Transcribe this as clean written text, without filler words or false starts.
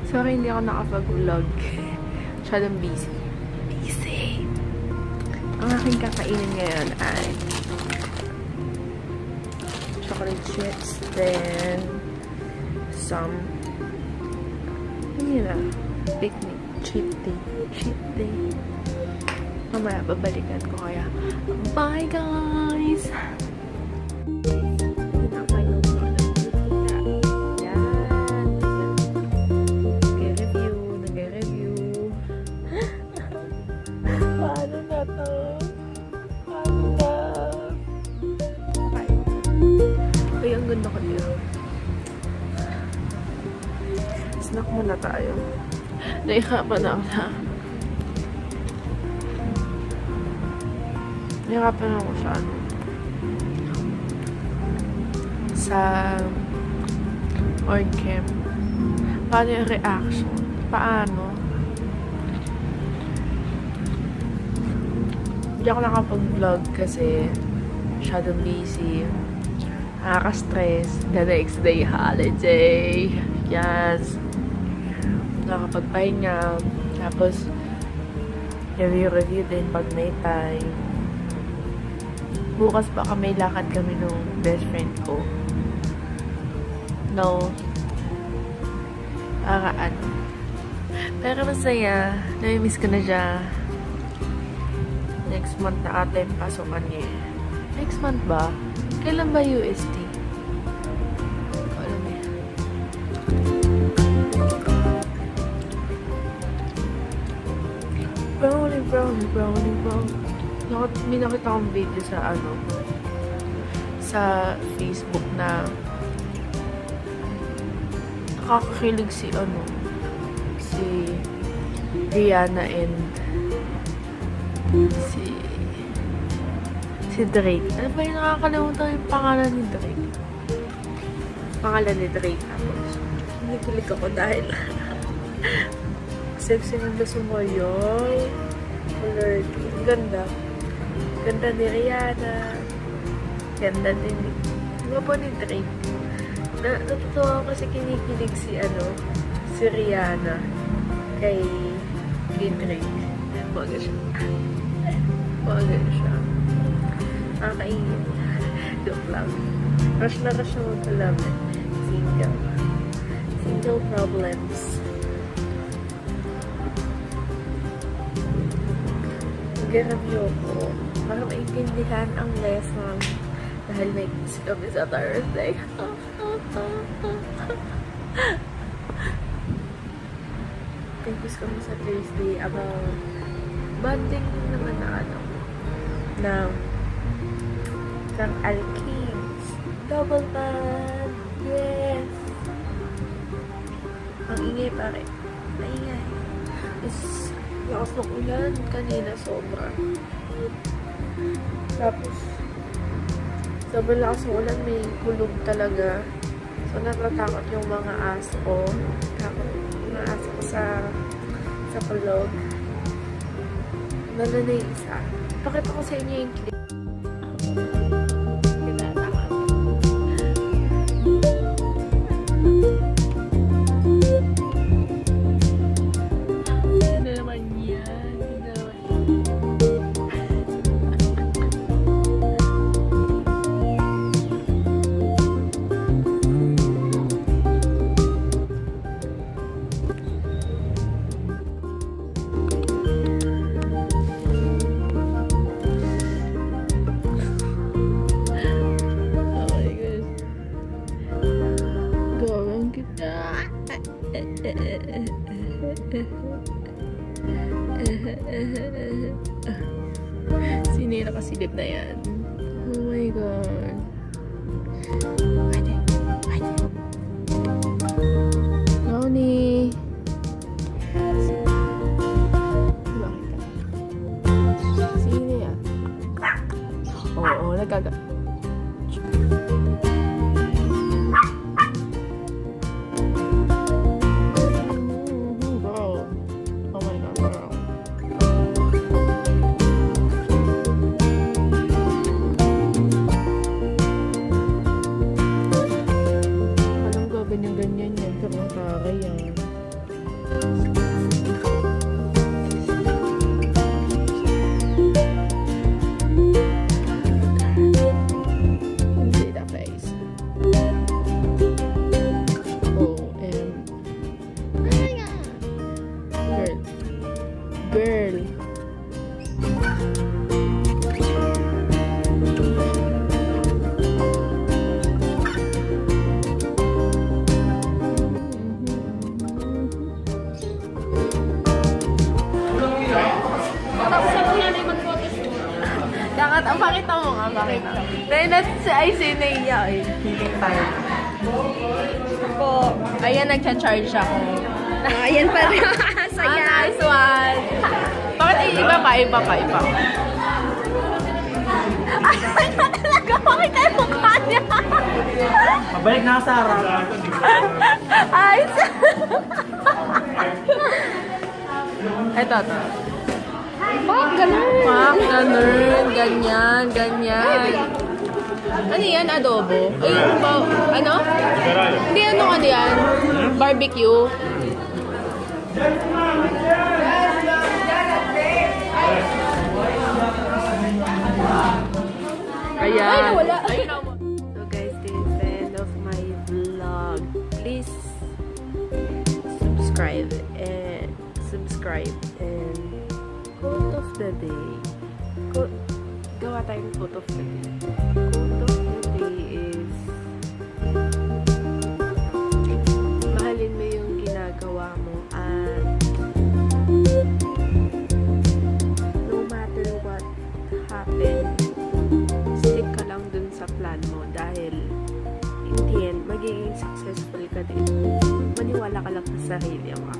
Sorry, hindi ako nakapag-vlog. Masyadong busy. Ang aking kakainin ngayon ay chocolate chips, then some picnic, cheat day. Mamaya, babalikan ko kaya. Bye, guys! Paano na to? Paano na? Okay. Ay, ang ganda ko dito. Snack muna tayo. Nahihirapan na ako Nahihirapan ako sa Orcam. Paano yung reaction? Paano? Hindi ako nakapag-vlog kasi masyadong busy. Nakaka-stress. The next day, holiday. Yes. Nakapagpahinga. Tapos, review din pag may time. Bukas baka may lakad kami nung best friend ko. No. Pero masaya. Nami-miss ko na siya. Next month na ata yung pasokan niya. Next month ba? Kailan ba UST? Ko alam eh. Brownie. May nakita akong video sa Facebook na nakakakilig si Rihanna and si Drake. Ano ba yung nakakalimutan yung pangalan ni Drake? Tapos, nakikilig ako dahil sexy ng gusto mo yun. Ganda ni Rihanna. Ganda din ni Drake. Natutuwa ako kasi kinikilig si Rihanna kay Drake. Baga siya. Nakakaingin. Joke lang. Rush na magkalam eh. Single problems. Mag-review ko para maintindihan ang lesson dahil may kiss kami sa Thursday. May kiss kami sa Thursday about bonding naman na ng Alkins. Double band! Yes! Ang ingay pare. Maingay. Lakas ng ulan kanina sobra. Tapos sobrang lakas ng ulan, may kulog talaga. So natatakot yung mga aso ko. Takot yung mga aso ko sa kulog. Lalo na yung isa. Pakita ko sa inyo yung clip. Sino yung nakasilip na yan? Oh my God. Noni. Sino yan? Oo, nagaga. makita. Dahil ay sinaya eh. Feeling time. Po. Ayan, nagcha-charge ako. Ayan pa rin. Saya. Nice one. Bakit iba pa? Ay, talaga. Makita yung mukha niya. Pabalik na ako sa harap. Ay, Ito. Pak, ganun. Pak, ganun. Ganyan. Ano yan? Adobo? Ay, ano? Hindi, ano yan? Barbecue. Ayan. Ay, nawala. So guys, this is the end of my vlog. Please subscribe and quote of the day. Gawa tayong quote of the day. Quote of the day is mahalin mo yung ginagawa mo at no matter what happen, stick ka lang dun sa plan mo dahil in the end, magiging successful ka din. Maniwala ka lang sa sarili mo.